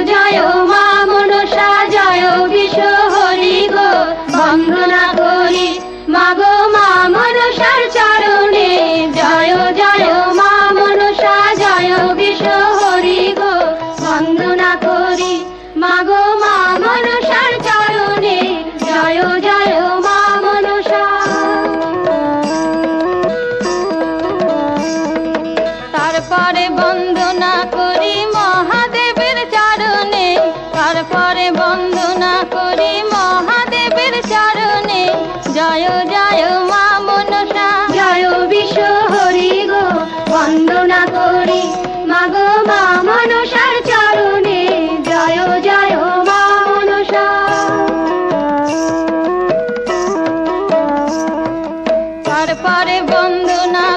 জয় মা মনসা জয় বিশ্ব হরি গো বন্দনা করি মাগো মা মনসার চরণে জয় জয় মা মনসা জয় বিশ্ব হরি গো বন্দনা করি মাগো মা মনসার চরণে জয় জয় মা মনসা। তারপরে বন্দনা করি মহাদেবের চরণে, তারপরে বন্দনা করি মহাদেবের চরণে জয় জয় মা মনসা জয় বিশ্ব হরি গো বন্দনা করি মাগো মা মনসার চরণে জয় জয় মা মনসা। তারপরে বন্দনা